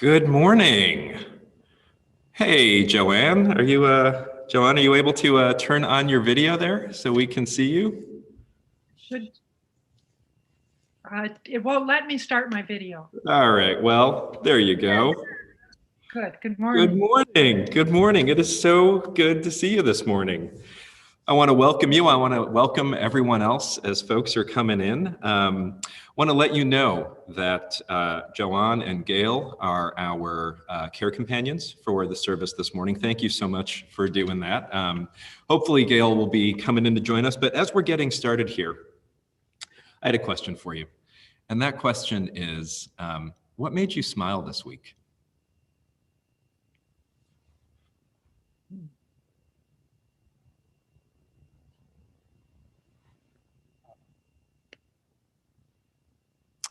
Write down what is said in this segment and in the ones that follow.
Good morning. Hey, Joanne, are you able to turn on your video there so we can see you? It won't let me start my video. All right, well, there you go. Good morning. Good morning. Good morning. It is so good to see you this morning. I want to welcome you. I want to welcome everyone else as folks are coming in. Want to let you know that Joanne and Gail are our care companions for the service this morning. Thank you so much for doing that. Hopefully Gail will be coming in to join us, but as we're getting started here, I had a question for you. And that question is, what made you smile this week?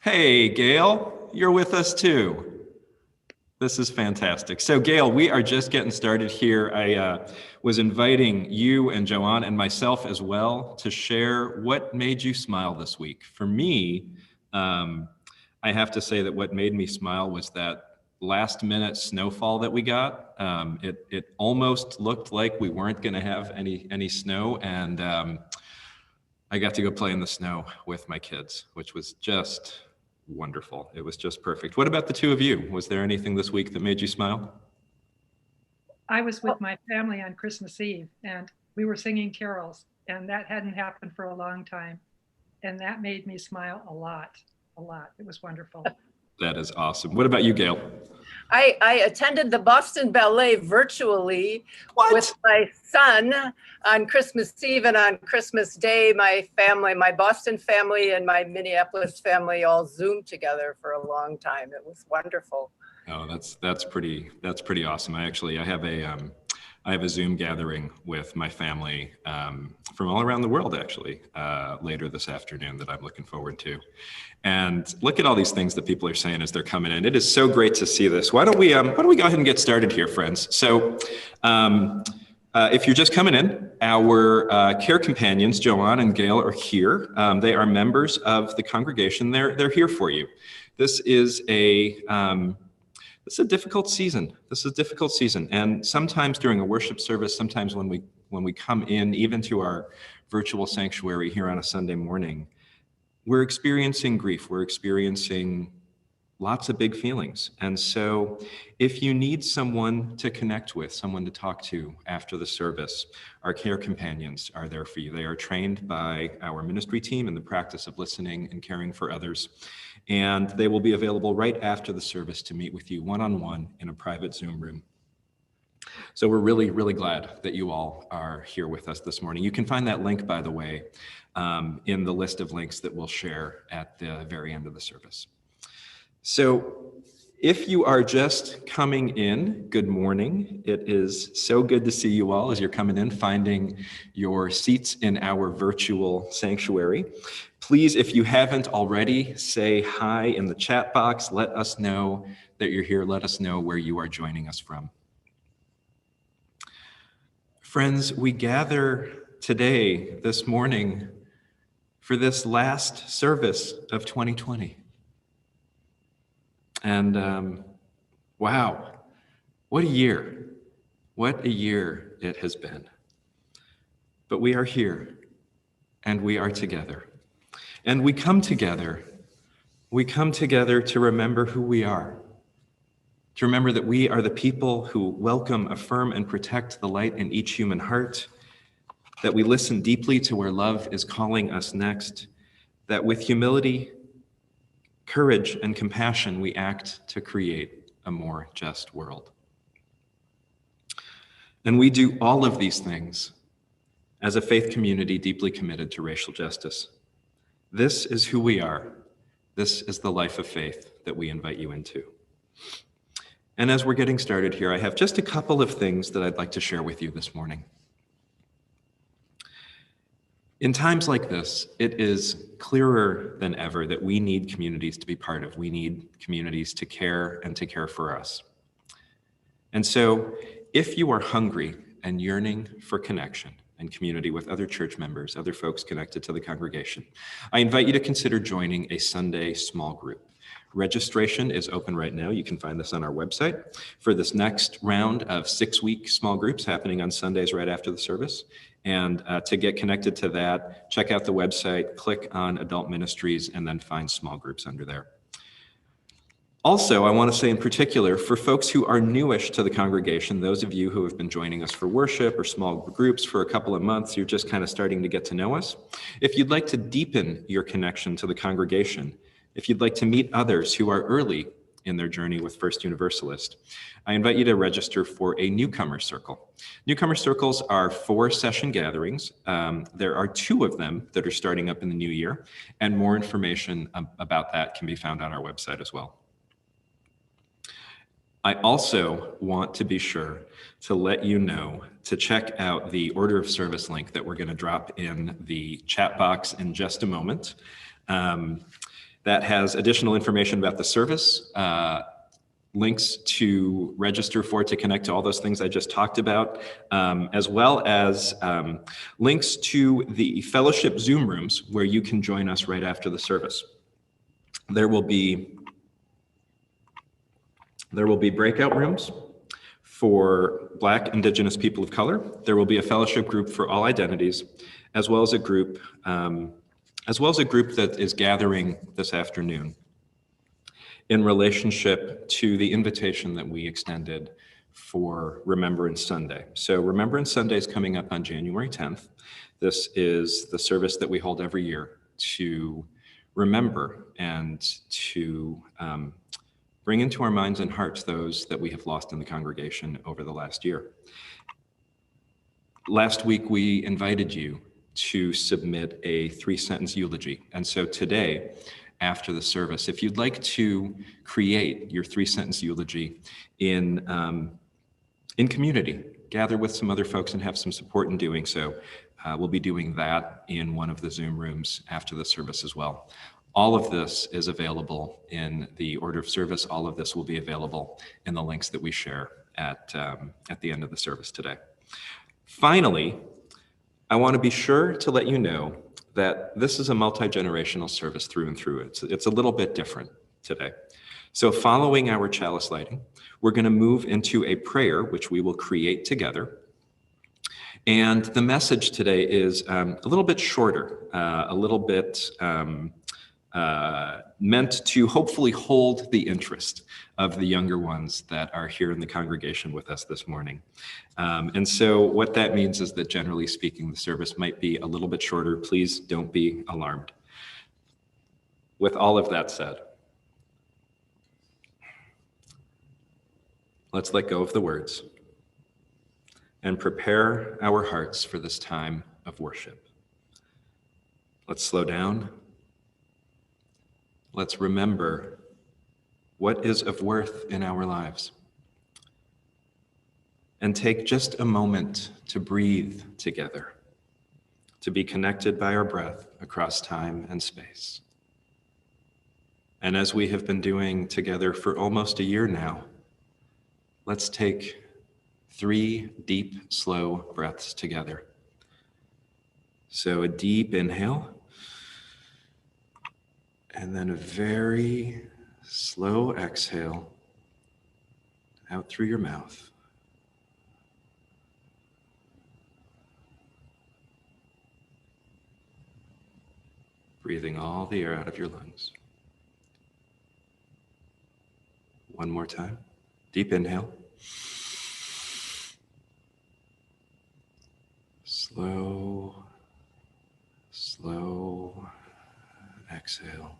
Hey, Gail, you're with us too. This is fantastic. So Gail, we are just getting started here. I was inviting you and Joanne and myself as well to share what made you smile this week. For me, I have to say that what made me smile was that last minute snowfall that we got. It almost looked like we weren't gonna have any snow, and I got to go play in the snow with my kids, which was just wonderful. It was just perfect. What about the two of you? Was there anything this week that made you smile? I was with my family on Christmas Eve and we were singing carols, and that hadn't happened for a long time. And that made me smile a lot. It was wonderful. That is awesome. What about you, Gail? I attended the Boston Ballet virtually with my son on Christmas Eve, and on Christmas Day, my family, my Boston family and my Minneapolis family all Zoomed together for a long time. It was wonderful. Oh, that's pretty awesome. I have a Zoom gathering with my family from all around the world, actually, later this afternoon that I'm looking forward to. And look at all these things that people are saying as they're coming in. It is so great to see this. Why don't we go ahead and get started here, friends? So if you're just coming in, our care companions, Joanne and Gail, are here. They are members of the congregation. They're here for you. This is a difficult season. This is a difficult season. And sometimes during a worship service, sometimes when we come in, even to our virtual sanctuary here on a Sunday morning, we're experiencing grief. We're experiencing lots of big feelings. And so if you need someone to connect with, someone to talk to after the service, our care companions are there for you. They are trained by our ministry team in the practice of listening and caring for others. And they will be available right after the service to meet with you one-on-one in a private Zoom room. So we're really, really glad that you all are here with us this morning. You can find that link, by the way, in the list of links that we'll share at the very end of the service. So if you are just coming in, good morning. It is so good to see you all as you're coming in, finding your seats in our virtual sanctuary. Please, if you haven't already, say hi in the chat box. Let us know that you're here. Let us know where you are joining us from. Friends, we gather today, this morning, for this last service of 2020. And wow, what a year. What a year it has been. But we are here and we are together. And we come together to remember who we are, to remember that we are the people who welcome, affirm, and protect the light in each human heart, that we listen deeply to where love is calling us next, that with humility, courage, and compassion, we act to create a more just world. And we do all of these things as a faith community deeply committed to racial justice. This is who we are. This is the life of faith that we invite you into. And as we're getting started here, I have just a couple of things that I'd like to share with you this morning. In times like this, it is clearer than ever that we need communities to be part of. We need communities to care and to care for us. And so if you are hungry and yearning for connection and community with other church members, other folks connected to the congregation, I invite you to consider joining a Sunday small group. Registration is open right now. You can find this on our website for this next round of 6-week small groups happening on Sundays right after the service. And to get connected to that, check out the website, click on Adult Ministries, and then find small groups under there. Also, I want to say in particular, for folks who are newish to the congregation, those of you who have been joining us for worship or small groups for a couple of months, you're just kind of starting to get to know us. If you'd like to deepen your connection to the congregation, if you'd like to meet others who are early in their journey with First Universalist, I invite you to register for a newcomer circle. Newcomer circles are 4-session gatherings. There are 2 of them that are starting up in the new year, and more information about that can be found on our website as well. I also want to be sure to let you know to check out the order of service link that we're going to drop in the chat box in just a moment. That has additional information about the service, links to register for, to connect to all those things I just talked about, as well as links to the fellowship Zoom rooms where you can join us right after the service. There will be breakout rooms for Black, Indigenous people of color. There will be a fellowship group for all identities, as well as a group that is gathering this afternoon in relationship to the invitation that we extended for Remembrance Sunday. So Remembrance Sunday is coming up on January 10th. This is the service that we hold every year to remember and to bring into our minds and hearts those that we have lost in the congregation over the last year. Last week, we invited you to submit a 3-sentence eulogy. And so today, after the service, if you'd like to create your 3-sentence eulogy in community, gather with some other folks and have some support in doing so, we'll be doing that in one of the Zoom rooms after the service as well. All of this is available in the order of service. All of this will be available in the links that we share at the end of the service today. Finally, I want to be sure to let you know that this is a multi-generational service through and through. It's a little bit different today. So following our chalice lighting, we're going to move into a prayer, which we will create together. And the message today is a little bit shorter, a little bit meant to hopefully hold the interest of the younger ones that are here in the congregation with us this morning. And so what that means is that generally speaking, the service might be a little bit shorter. Please don't be alarmed. With all of that said, let's let go of the words and prepare our hearts for this time of worship. Let's slow down. Let's remember what is of worth in our lives. And take just a moment to breathe together, to be connected by our breath across time and space. And as we have been doing together for almost a year now, let's take 3 deep, slow breaths together. So a deep inhale, and then a very slow exhale out through your mouth. Breathing all the air out of your lungs. One more time. Deep inhale. Slow, slow exhale.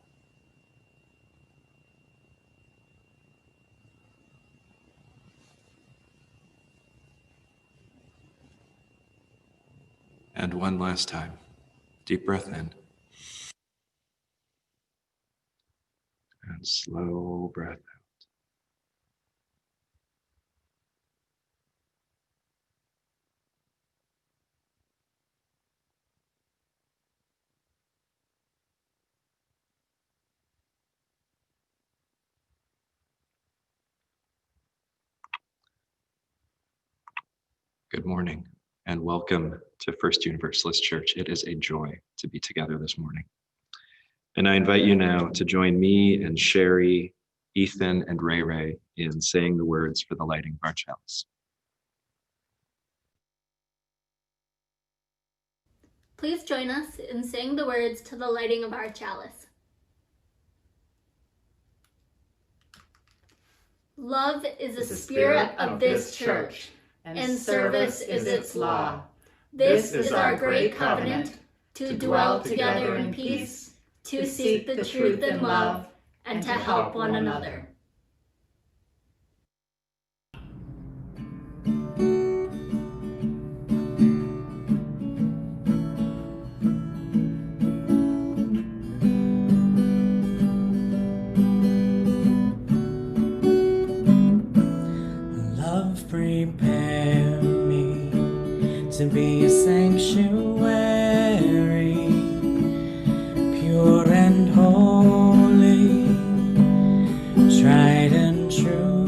And one last time. Deep breath in. And slow breath out. Good morning and welcome to First Universalist Church. It is a joy to be together this morning. And I invite you now to join me and Sherry, Ethan, and Ray Ray in saying the words for the lighting of our chalice. Please join us in saying the words to the lighting of our chalice. Love is the spirit of this church, and service is its law. This is our great covenant, to dwell together in peace, to seek the truth in love, and to help one another. Love, prepare me to be a sanctuary, pure and holy, tried and true.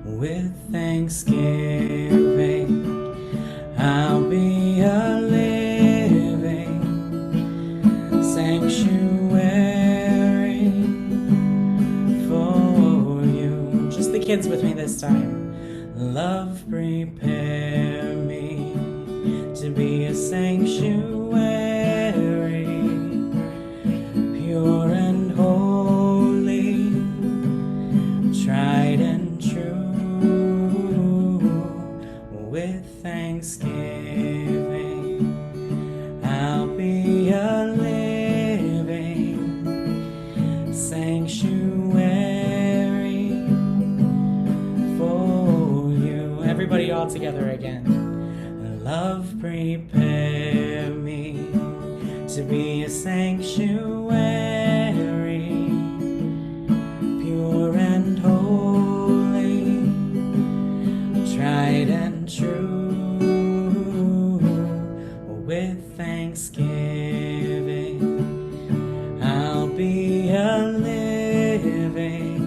With thanksgiving, I'll be a living sanctuary for you. Just the kids with me this time. Love, prepare me to be a sanctuary, pure and holy, tried and true. With thanksgiving, I'll be a living sanctuary for you. Everybody all together again. Love, prepare me to be a sanctuary, pure and holy, tried and true. With thanksgiving, I'll be a living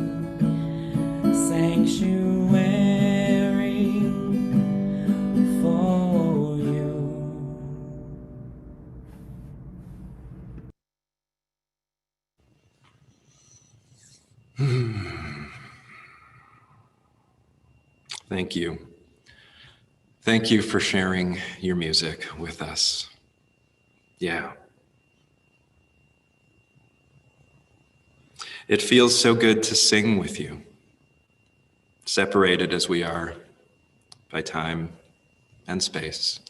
sanctuary for you. Thank you. Thank you for sharing your music with us. Yeah. It feels so good to sing with you, separated as we are by time and space.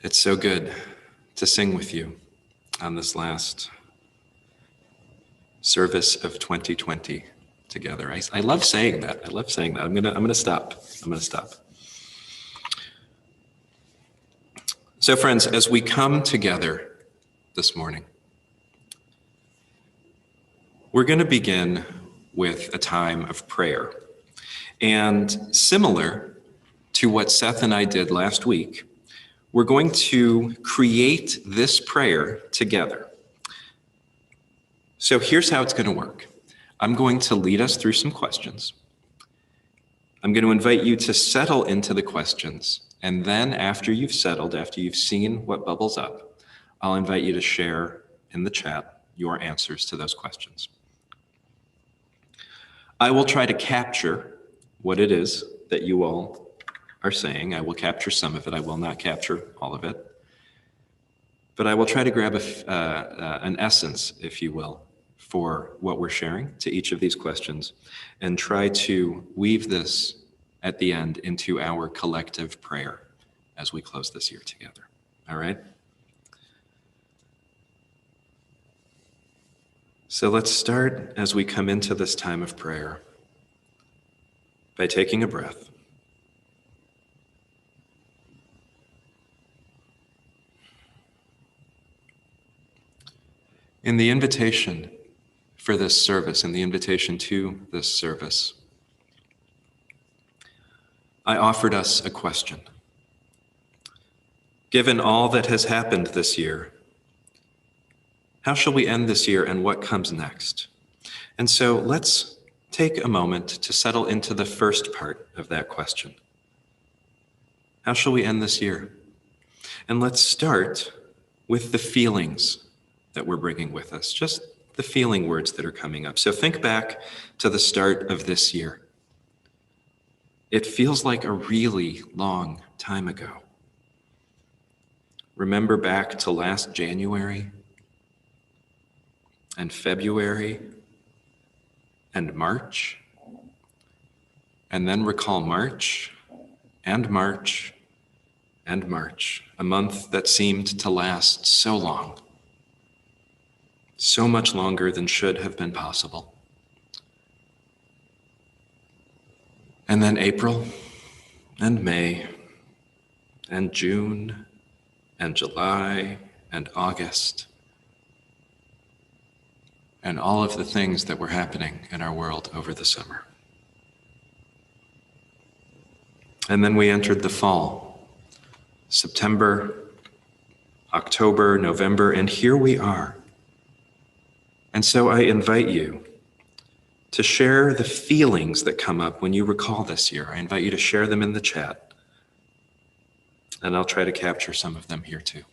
It's so good to sing with you on this last service of 2020 together. I love saying that. I love saying that. I'm gonna stop. So friends, as we come together this morning, we're going to begin with a time of prayer. And similar to what Seth and I did last week, we're going to create this prayer together. So here's how it's going to work. I'm going to lead us through some questions. I'm going to invite you to settle into the questions. And then after you've settled, after you've seen what bubbles up, I'll invite you to share in the chat your answers to those questions. I will try to capture what it is that you all are saying. I will capture some of it. I will not capture all of it. But I will try to grab an essence, if you will, for what we're sharing to each of these questions and try to weave this at the end into our collective prayer as we close this year together. All right? So let's start as we come into this time of prayer by taking a breath. In the invitation for this service, in the invitation to this service, I offered us a question. Given all that has happened this year, how shall we end this year and what comes next? And so let's take a moment to settle into the first part of that question. How shall we end this year? And let's start with the feelings that we're bringing with us, just the feeling words that are coming up. So think back to the start of this year. It feels like a really long time ago. Remember back to last January and February and March, and then recall March and March and March, a month that seemed to last so long, so much longer than should have been possible. And then April and May and June and July and August, and all of the things that were happening in our world over the summer. And then we entered the fall, September, October, November, and here we are. And so I invite you to share the feelings that come up when you recall this year. I invite you to share them in the chat, and I'll try to capture some of them here too.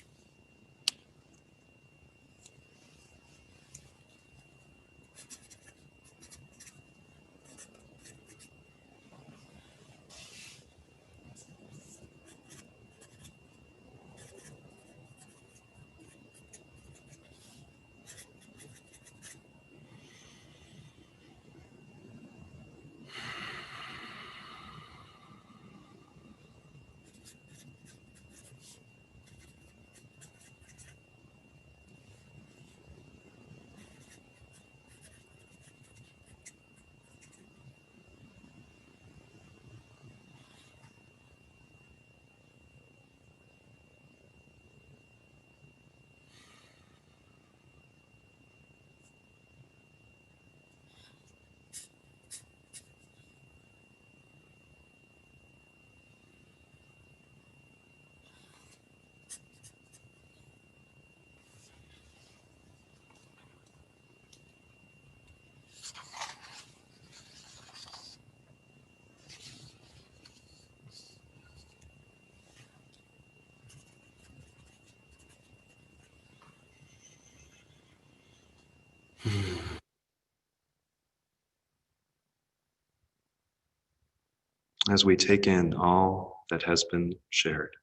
As we take in all that has been shared,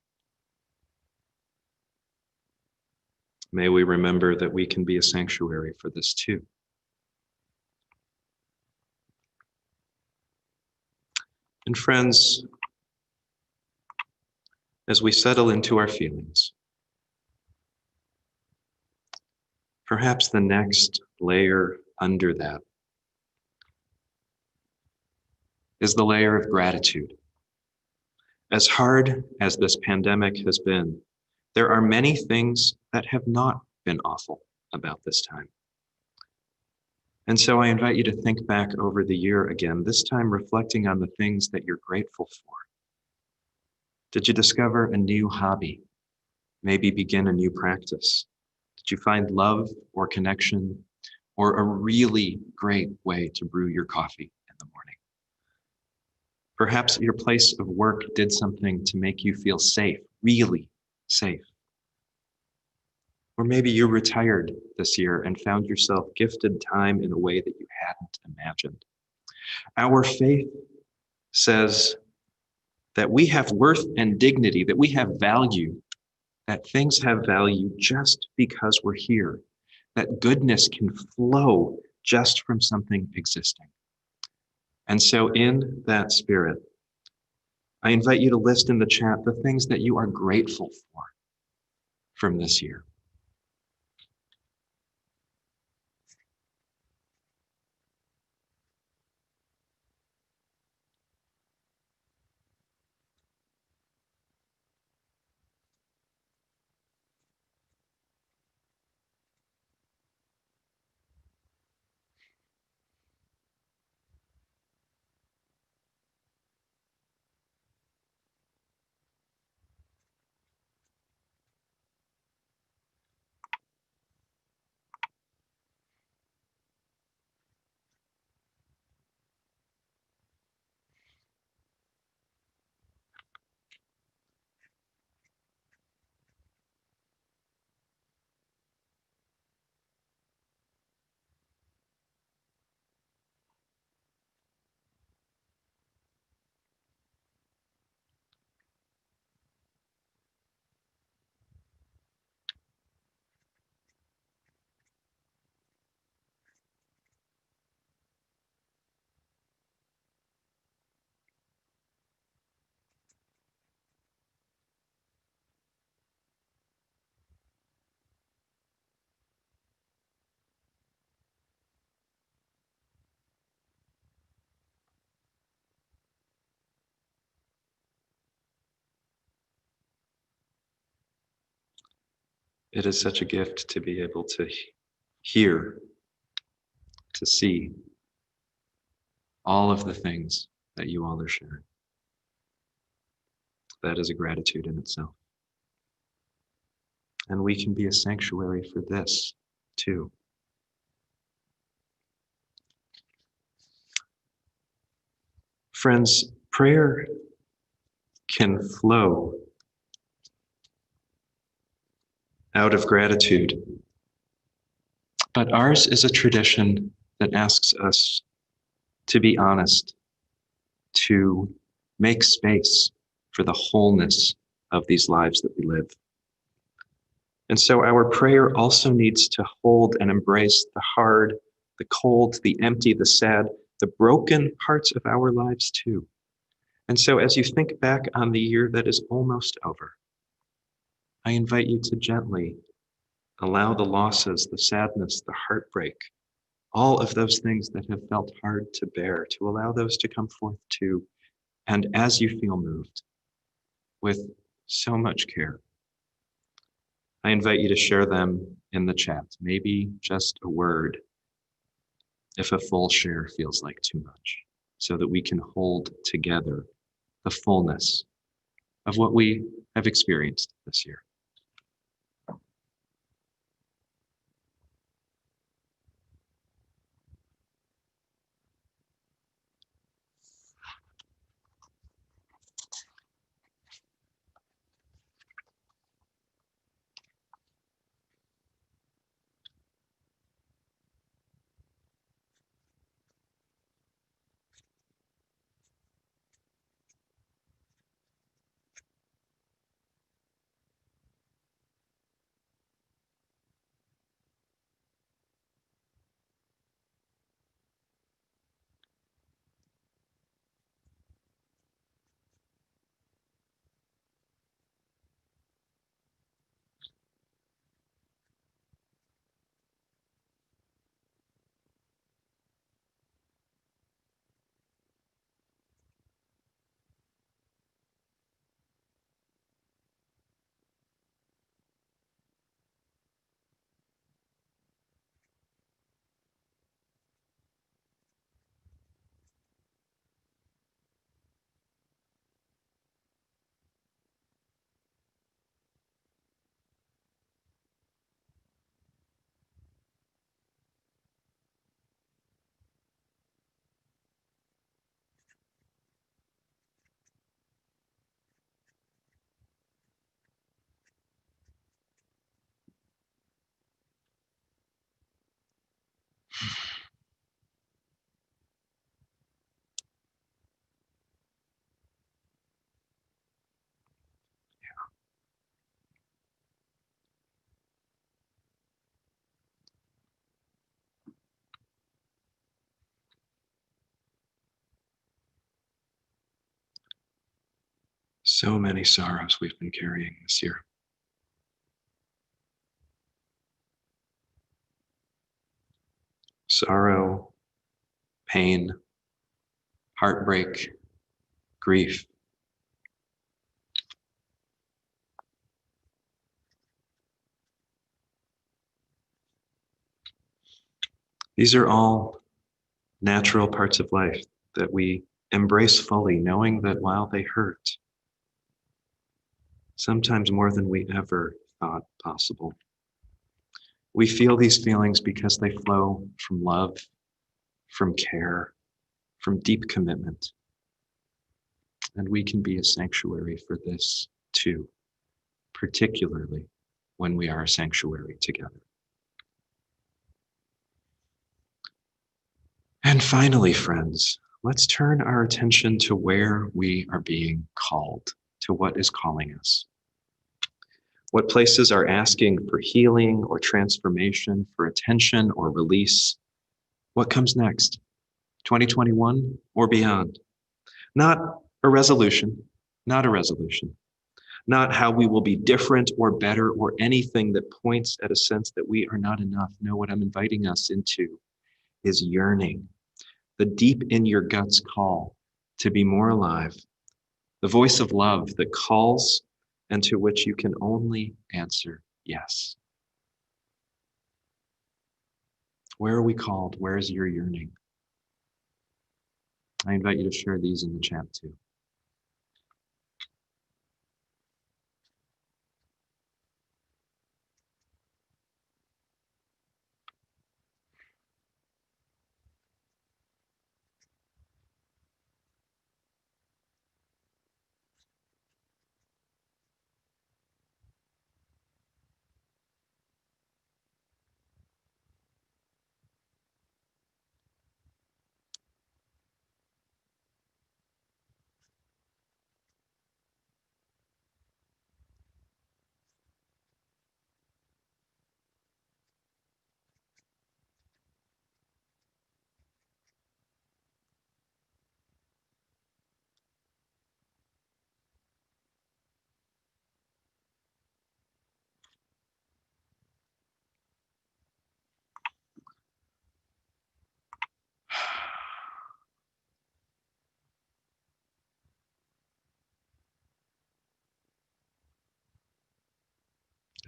may we remember that we can be a sanctuary for this too. And friends, as we settle into our feelings, perhaps the next layer under that is the layer of gratitude. As hard as this pandemic has been, there are many things that have not been awful about this time. And so I invite you to think back over the year again, this time reflecting on the things that you're grateful for. Did you discover a new hobby? Maybe begin a new practice? Did you find love or connection or a really great way to brew your coffee in the morning? Perhaps your place of work did something to make you feel safe, really safe. Or maybe you retired this year and found yourself gifted time in a way that you hadn't imagined. Our faith says that we have worth and dignity, that we have value, that things have value just because we're here, that goodness can flow just from something existing. And so in that spirit, I invite you to list in the chat the things that you are grateful for from this year. It is such a gift to be able to hear, to see all of the things that you all are sharing. That is a gratitude in itself. And we can be a sanctuary for this too. Friends, prayer can flow out of gratitude, but ours is a tradition that asks us to be honest, to make space for the wholeness of these lives that we live. And so our prayer also needs to hold and embrace the hard, the cold, the empty, the sad, the broken parts of our lives too. And so as you think back on the year that is almost over, I invite you to gently allow the losses, the sadness, the heartbreak, all of those things that have felt hard to bear, to allow those to come forth too. And as you feel moved, with so much care, I invite you to share them in the chat, maybe just a word, if a full share feels like too much, so that we can hold together the fullness of what we have experienced this year. So many sorrows we've been carrying this year. Sorrow, pain, heartbreak, grief. These are all natural parts of life that we embrace fully, knowing that while they hurt, sometimes more than we ever thought possible, we feel these feelings because they flow from love, from care, from deep commitment. And we can be a sanctuary for this too, particularly when we are a sanctuary together. And finally, friends, let's turn our attention to where we are being called, to what is calling us. What places are asking for healing or transformation, for attention or release? What comes next? 2021 or beyond? Not a resolution, not a resolution. Not how we will be different or better or anything that points at a sense that we are not enough. No, what I'm inviting us into is yearning, the deep in your guts call to be more alive, the voice of love that calls and to which you can only answer yes? Where are we called? Where is your yearning? I invite you to share these in the chat too.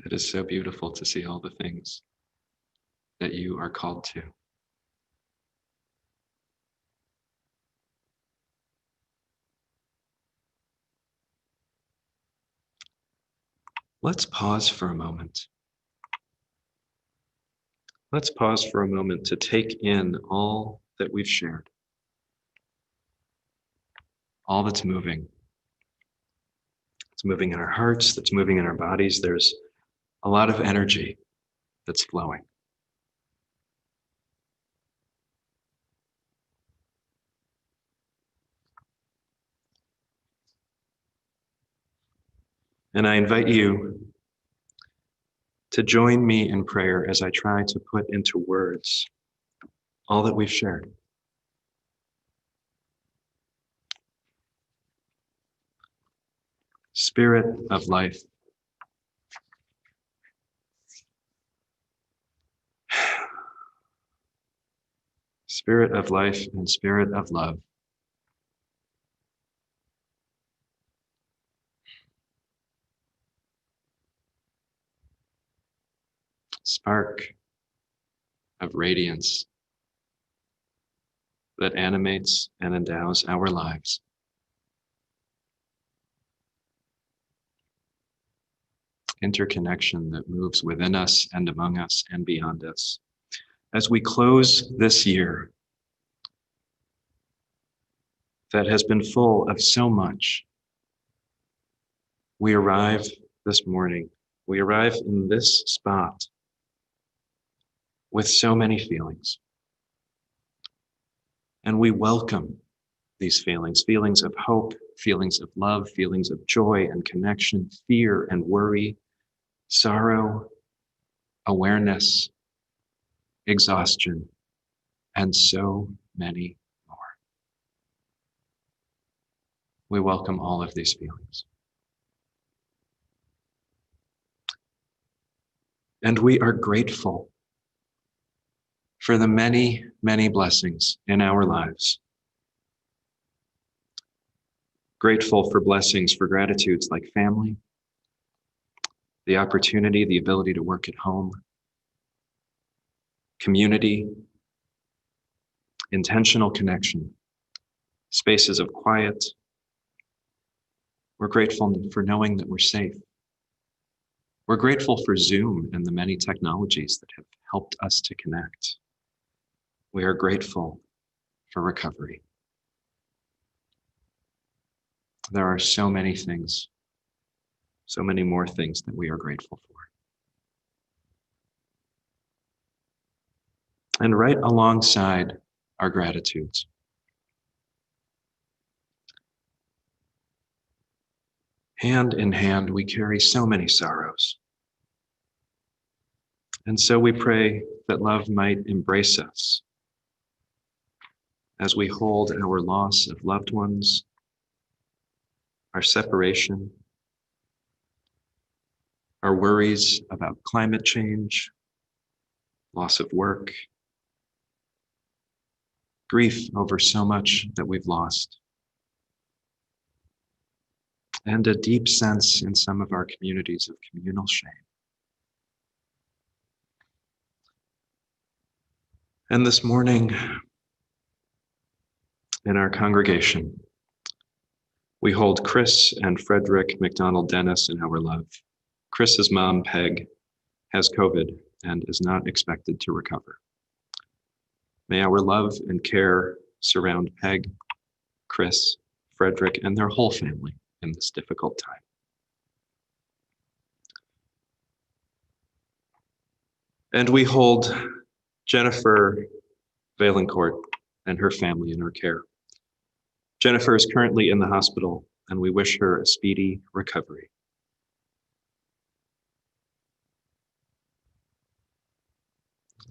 It is so beautiful to see all the things that you are called to. Let's pause for a moment. Let's pause for a moment to take in all that we've shared, all that's moving. It's moving in our hearts, that's moving in our bodies. There's a lot of energy that's flowing. And I invite you to join me in prayer as I try to put into words all that we've shared. Spirit of life, Spirit of life and Spirit of love, spark of radiance that animates and endows our lives. Interconnection that moves within us and among us and beyond us. As we close this year that has been full of so much, we arrive this morning, we arrive in this spot with so many feelings. And we welcome these feelings, feelings of hope, feelings of love, feelings of joy and connection, fear and worry, sorrow, awareness, exhaustion, and so many more. We welcome all of these feelings. And we are grateful for the many, many blessings in our lives. Grateful for blessings, for gratitudes like family, the opportunity, the ability to work at home, community, intentional connection, spaces of quiet. We're grateful for knowing that we're safe. We're grateful for Zoom and the many technologies that have helped us to connect. We are grateful for recovery. There are so many things, so many more things that we are grateful for. And right alongside our gratitudes, hand in hand, we carry so many sorrows. And so we pray that love might embrace us as we hold our loss of loved ones, our separation, our worries about climate change, loss of work, grief over so much that we've lost, and a deep sense in some of our communities of communal shame. And this morning in our congregation, we hold Chris and Frederick McDonald Dennis in our love. Chris's mom, Peg, has COVID and is not expected to recover. May our love and care surround Peg, Chris, Frederick, and their whole family in this difficult time. And we hold Jennifer Valencourt and her family in our care. Jennifer is currently in the hospital, and we wish her a speedy recovery.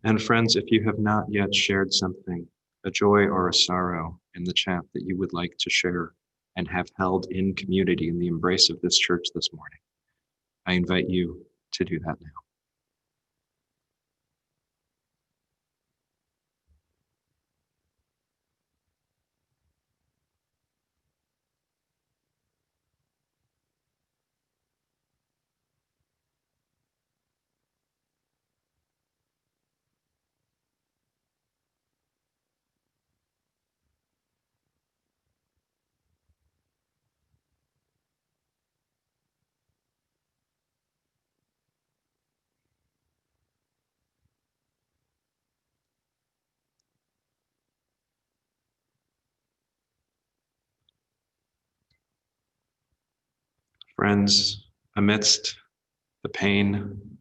And friends, if you have not yet shared something, a joy or a sorrow in the chat that you would like to share and have held in community in the embrace of this church this morning, I invite you to do that now. Friends, amidst the pain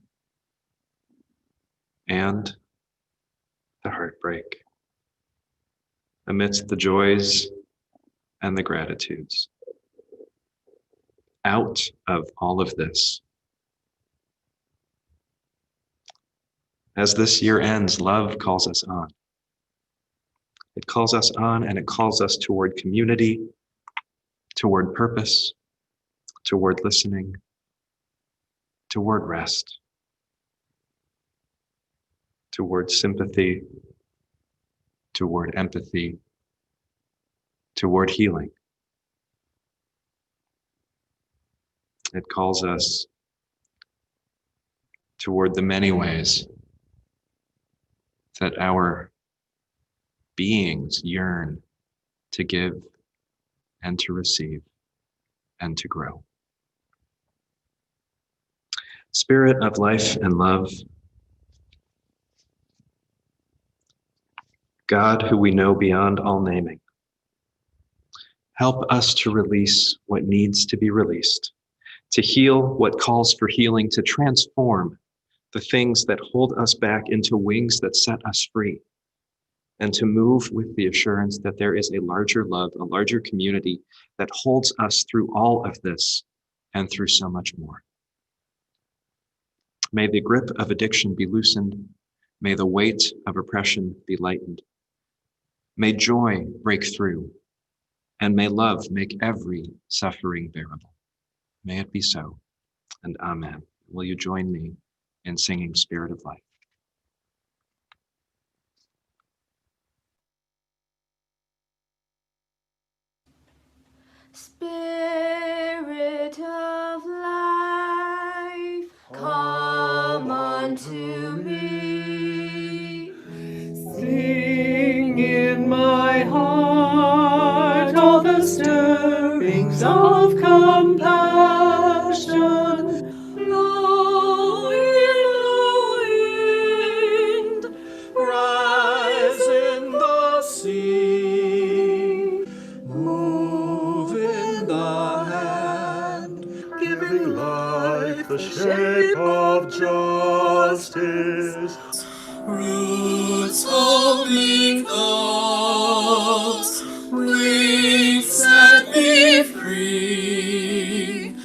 and the heartbreak, amidst the joys and the gratitudes, out of all of this, as this year ends, love calls us on. It calls us on, and it calls us toward community, toward purpose, toward listening, toward rest, toward sympathy, toward empathy, toward healing. It calls us toward the many ways that our beings yearn to give and to receive and to grow. Spirit of life and love, God who we know beyond all naming, help us to release what needs to be released, to heal what calls for healing, to transform the things that hold us back into wings that set us free, and to move with the assurance that there is a larger love, a larger community that holds us through all of this and through so much more. May the grip of addiction be loosened. May the weight of oppression be lightened. May joy break through, and may love make every suffering bearable. May it be so, and amen. Will you join me in singing Spirit of Life? Spirit of life, come unto me. Sing in my heart all the stirrings of compassion. Blow in the wind, Rise in the sea, move in the hand, giving life the shape of justice. Roots holding close, wings set me free.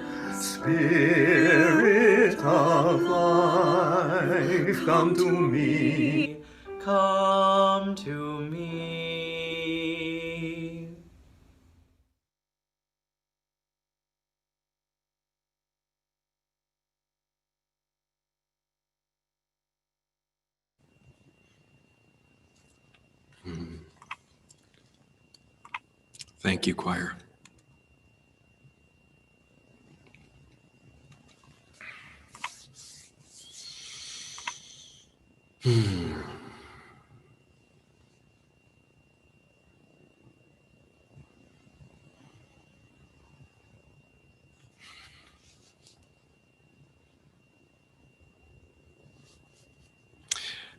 Spirit of life, come to me. Come to me. Thank you, choir.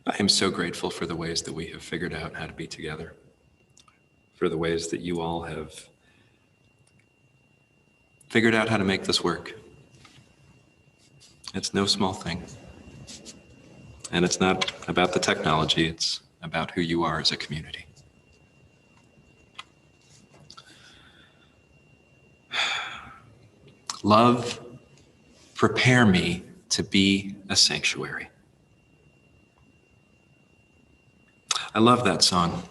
I am so grateful for the ways that we have figured out how to be together, for the ways that you all have figured out how to make this work. It's no small thing. And it's not about the technology, it's about who you are as a community. Love, prepare me to be a sanctuary. I love that song.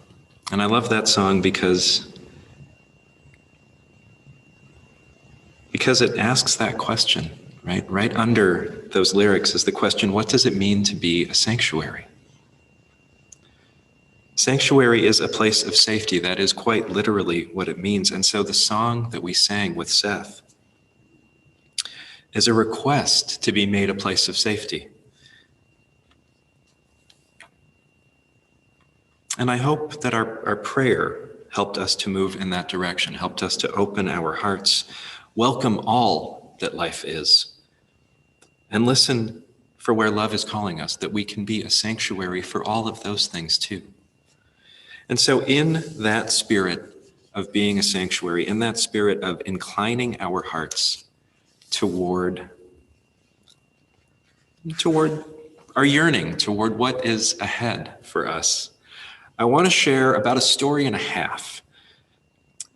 And I love that song because it asks that question, right? Right under those lyrics is the question, what does it mean to be a sanctuary? Sanctuary is a place of safety. That is quite literally what it means. And so the song that we sang with Seth is a request to be made a place of safety. And I hope that our prayer helped us to move in that direction, helped us to open our hearts, welcome all that life is, and listen for where love is calling us, that we can be a sanctuary for all of those things too. And so in that spirit of being a sanctuary, in that spirit of inclining our hearts toward our yearning, toward what is ahead for us, I want to share about a story and a half,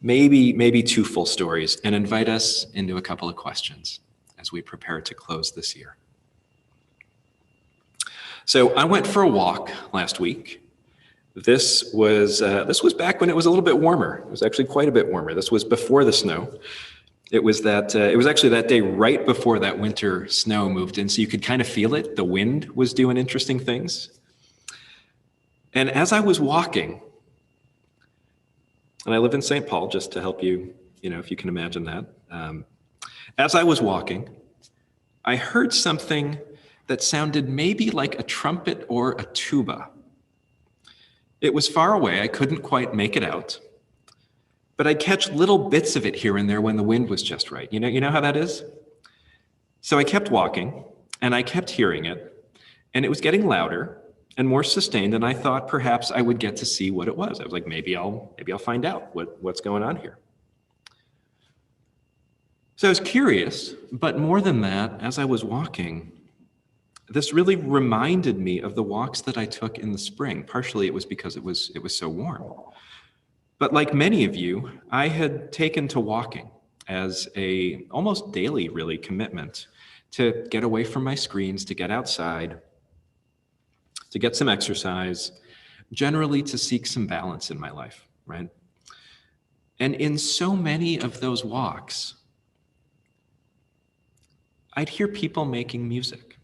maybe 2 full stories, and invite us into a couple of questions as we prepare to close this year. So I went for a walk last week. This was back when it was a little bit warmer. It was actually quite a bit warmer. This was before the snow. It was actually that day right before that winter snow moved in, so you could kind of feel it. The wind was doing interesting things. And as I was walking, and I live in St. Paul, just to help you, if you can imagine that. As I was walking, I heard something that sounded maybe like a trumpet or a tuba. It was far away, I couldn't quite make it out, but I'd catch little bits of it here and there when the wind was just right. You know how that is? So I kept walking, and I kept hearing it, and it was getting louder and more sustained, and I thought perhaps I would get to see what it was. I was like, maybe I'll find out what's going on here. So I was curious, but more than that, as I was walking, this really reminded me of the walks that I took in the spring. Partially it was because it was so warm. But like many of you, I had taken to walking as a almost daily, really, commitment to get away from my screens, to get outside, to get some exercise, generally to seek some balance in my life, right? And in so many of those walks, I'd hear people making music.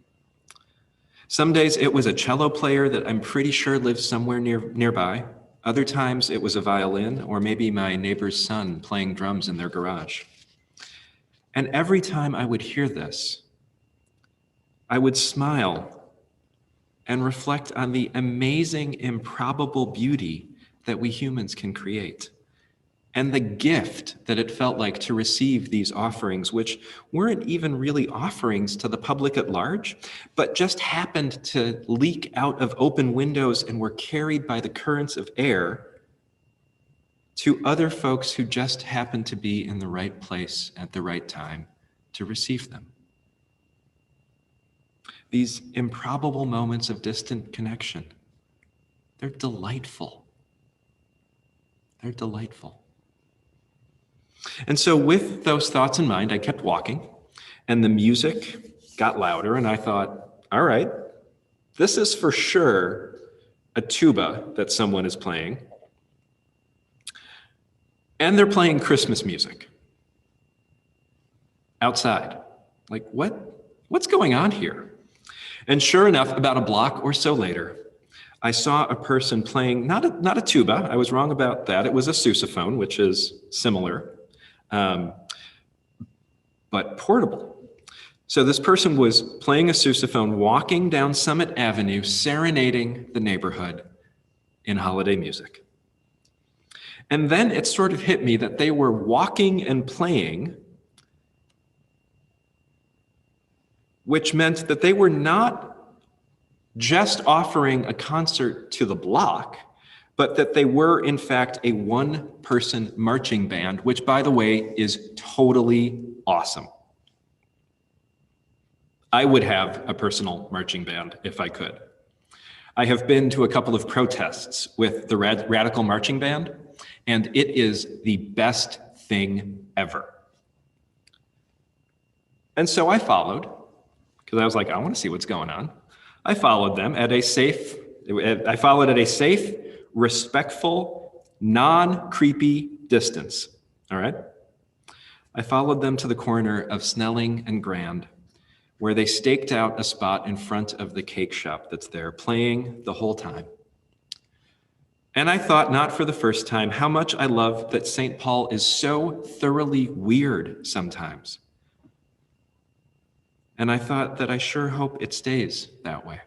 Some days it was a cello player that I'm pretty sure lives somewhere nearby. Other times it was a violin, or maybe my neighbor's son playing drums in their garage. And every time I would hear this, I would smile and reflect on the amazing, improbable beauty that we humans can create, and the gift that it felt like to receive these offerings, which weren't even really offerings to the public at large, but just happened to leak out of open windows and were carried by the currents of air to other folks who just happened to be in the right place at the right time to receive them. These improbable moments of distant connection, they're delightful. They're delightful. And so with those thoughts in mind, I kept walking, and the music got louder, and I thought, all right, this is for sure a tuba that someone is playing, and they're playing Christmas music outside. Like, what's going on here? And sure enough, about a block or so later, I saw a person playing, not a tuba, I was wrong about that, it was a sousaphone, which is similar, but portable. So this person was playing a sousaphone, walking down Summit Avenue, serenading the neighborhood in holiday music. And then it sort of hit me that they were walking and playing, which meant that they were not just offering a concert to the block, but that they were in fact a one-person marching band, which by the way is totally awesome. I would have a personal marching band if I could. I have been to a couple of protests with the Radical Marching Band, and it is the best thing ever. And so I followed, because I was like, I want to see what's going on. I followed them at a safe, respectful, non-creepy distance, all right? I followed them to the corner of Snelling and Grand, where they staked out a spot in front of the cake shop that's there, playing the whole time. And I thought, not for the first time, how much I love that St. Paul is so thoroughly weird sometimes. And I thought that I sure hope it stays that way.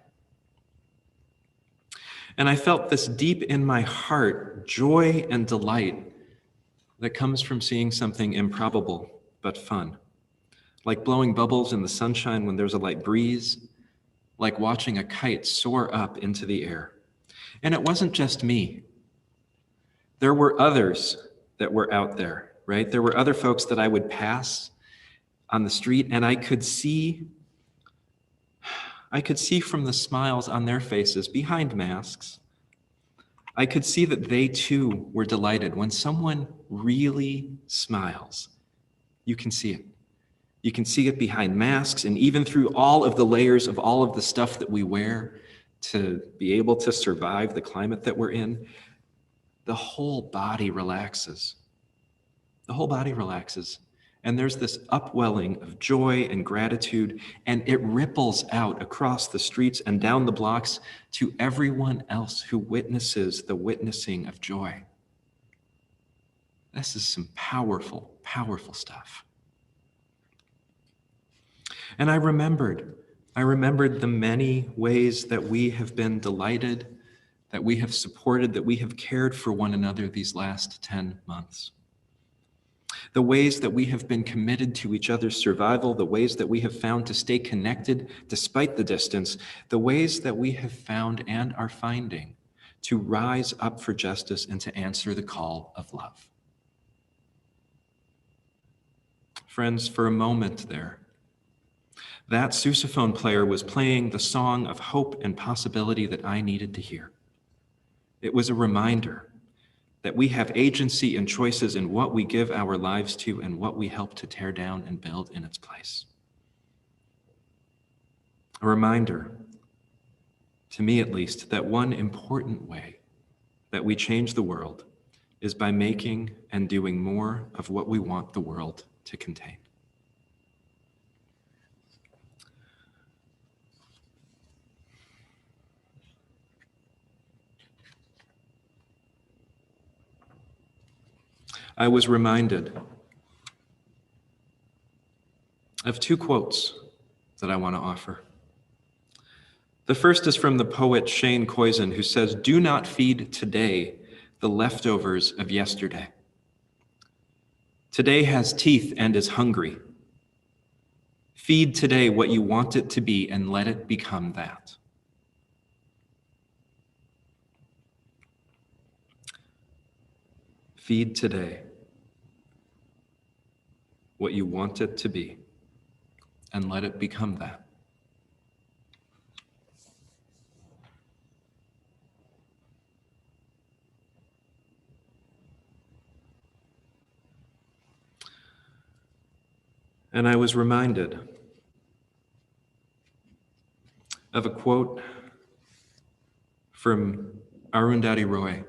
And I felt this deep in my heart joy and delight that comes from seeing something improbable but fun. Like blowing bubbles in the sunshine when there's a light breeze, like watching a kite soar up into the air. And it wasn't just me. There were others that were out there, right? There were other folks that I would pass on the street, and I could see from the smiles on their faces behind masks, I could see that they too were delighted. When someone really smiles, you can see it. You can see it behind masks and even through all of the layers of all of the stuff that we wear to be able to survive the climate that we're in. The whole body relaxes. The whole body relaxes. And there's this upwelling of joy and gratitude, and it ripples out across the streets and down the blocks to everyone else who witnesses the witnessing of joy. This is some powerful, powerful stuff. And I remembered the many ways that we have been delighted, that we have supported, that we have cared for one another these last 10 months. The ways that we have been committed to each other's survival, the ways that we have found to stay connected despite the distance, the ways that we have found and are finding to rise up for justice and to answer the call of love. Friends, for a moment there, that sousaphone player was playing the song of hope and possibility that I needed to hear. It was a reminder that we have agency and choices in what we give our lives to and what we help to tear down and build in its place. A reminder, to me at least, that one important way that we change the world is by making and doing more of what we want the world to contain. I was reminded of two quotes that I want to offer. The first is from the poet Shane Koisen, who says, "Do not feed today the leftovers of yesterday. Today has teeth and is hungry. Feed today what you want it to be and let it become that." Feed today what you want it to be and let it become that. And I was reminded of a quote from Arundhati Roy,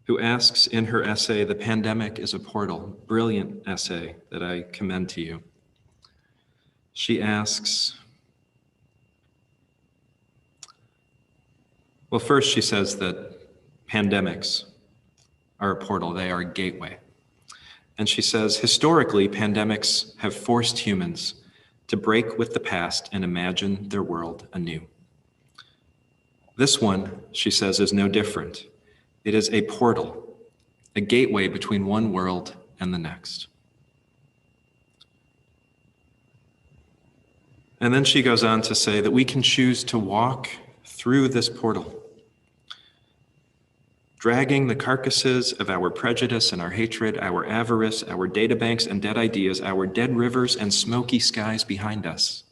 who asks in her essay, "The Pandemic is a Portal," brilliant essay that I commend to you. She asks, well, first she says that pandemics are a portal, they are a gateway. And she says, historically, pandemics have forced humans to break with the past and imagine their world anew. This one, she says, is no different. It is a portal, a gateway between one world and the next. And then she goes on to say that we can choose to walk through this portal, dragging the carcasses of our prejudice and our hatred, our avarice, our databanks and dead ideas, our dead rivers and smoky skies behind us.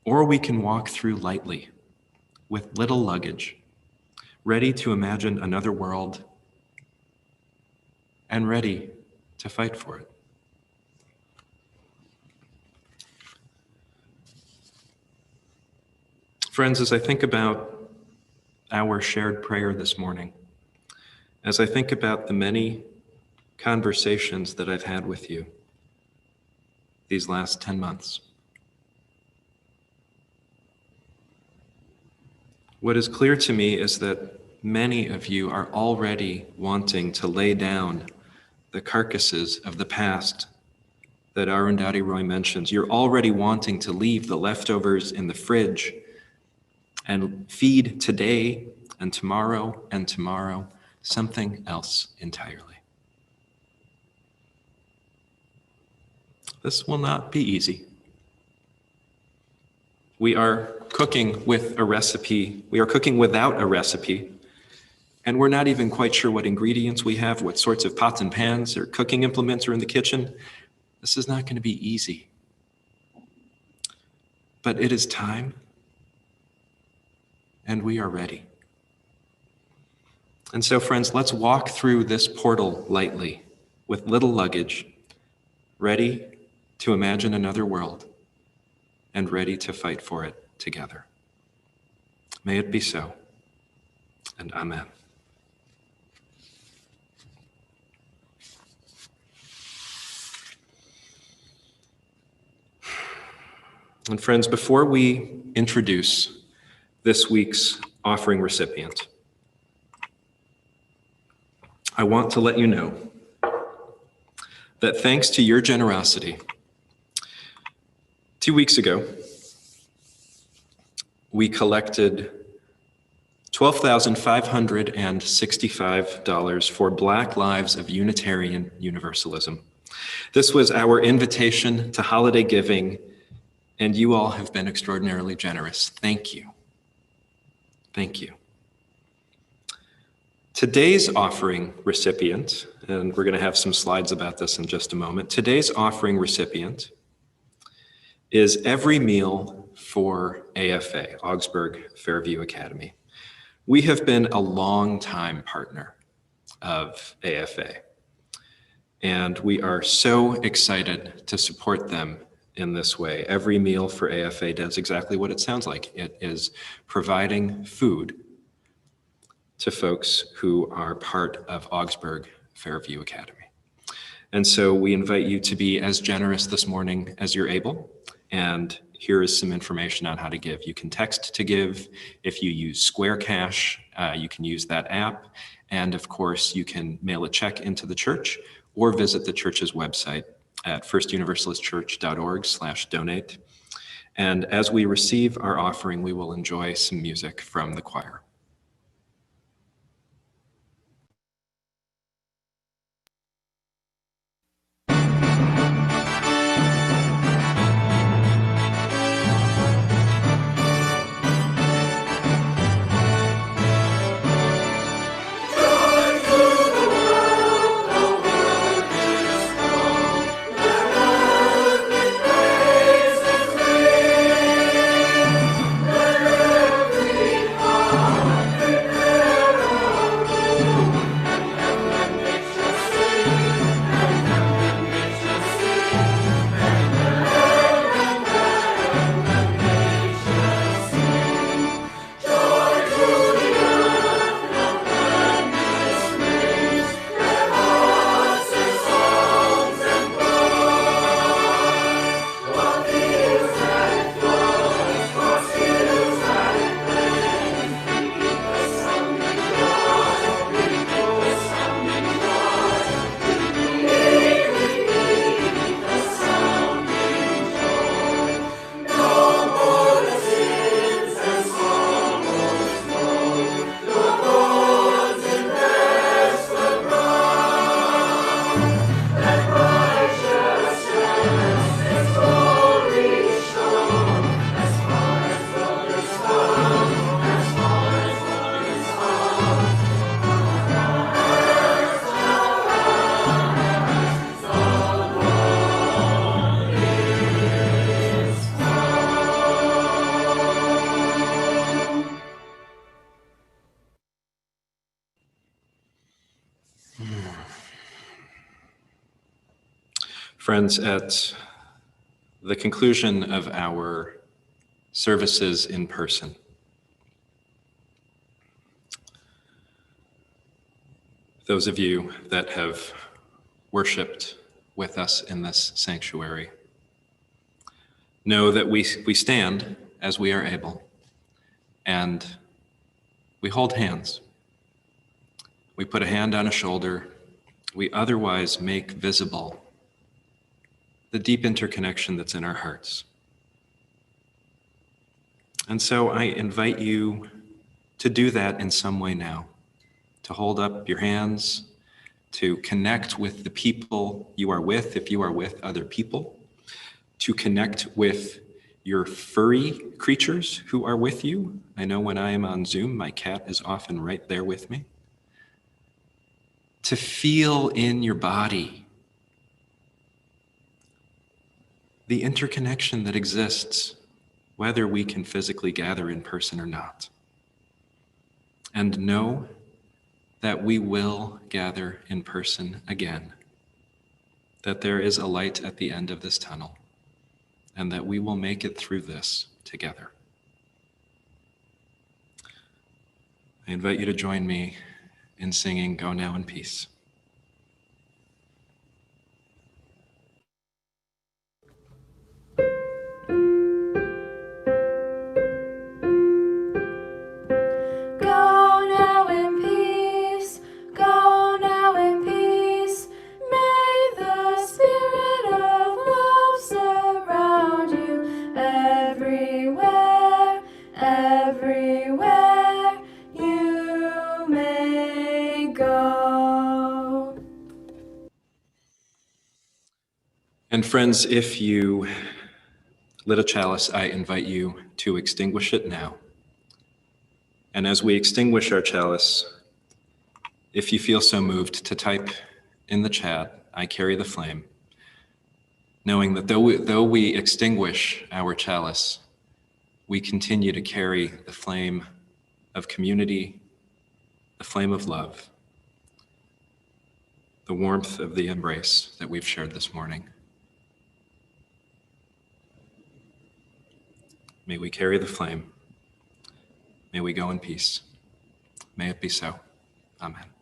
Or we can walk through lightly, with little luggage, ready to imagine another world and ready to fight for it. Friends, as I think about our shared prayer this morning, as I think about the many conversations that I've had with you these last 10 months, what is clear to me is that many of you are already wanting to lay down the carcasses of the past that Arundhati Roy mentions. You're already wanting to leave the leftovers in the fridge and feed today and tomorrow something else entirely. This will not be easy. We are cooking with a recipe. We are cooking without a recipe, and we're not even quite sure what ingredients we have, what sorts of pots and pans or cooking implements are in the kitchen. This is not going to be easy. But it is time, and we are ready. And so, friends, let's walk through this portal lightly, with little luggage, ready to imagine another world, and ready to fight for it together. May it be so, and amen. And friends, before we introduce this week's offering recipient, I want to let you know that thanks to your generosity, 2 weeks ago, we collected $12,565 for Black Lives of Unitarian Universalism. This was our invitation to holiday giving, and you all have been extraordinarily generous. Thank you. Thank you. Today's offering recipient, and we're going to have some slides about this in just a moment. Today's offering recipient is Every Meal for AFA, Augsburg Fairview Academy. We have been a long-time partner of AFA, and we are so excited to support them in this way. Every Meal for AFA does exactly what it sounds like. It is providing food to folks who are part of Augsburg Fairview Academy. And so we invite you to be as generous this morning as you're able. And here is some information on how to give. You can text to give. If you use Square Cash, you can use that app. And of course, you can mail a check into the church or visit the church's website at firstuniversalistchurch.org/donate. And as we receive our offering, we will enjoy some music from the choir. Let every heart Friends, at the conclusion of our services in person, those of you that have worshiped with us in this sanctuary know that we stand as we are able, and we hold hands. We put a hand on a shoulder. We otherwise make visible the deep interconnection that's in our hearts. And so I invite you to do that in some way now, to hold up your hands, to connect with the people you are with, if you are with other people, to connect with your furry creatures who are with you. I know when I am on Zoom, my cat is often right there with me. To feel in your body the interconnection that exists, whether we can physically gather in person or not. And know that we will gather in person again, that there is a light at the end of this tunnel, and that we will make it through this together. I invite you to join me in singing Go Now in Peace. Go now in peace, go now in peace. May the spirit of love surround you everywhere, everywhere you may go. And friends, if you lit a chalice, I invite you to extinguish it now. And as we extinguish our chalice, if you feel so moved, to type in the chat, I carry the flame, knowing that though we extinguish our chalice, we continue to carry the flame of community, the flame of love, the warmth of the embrace that we've shared this morning. May we carry the flame. May we go in peace. May it be so. Amen.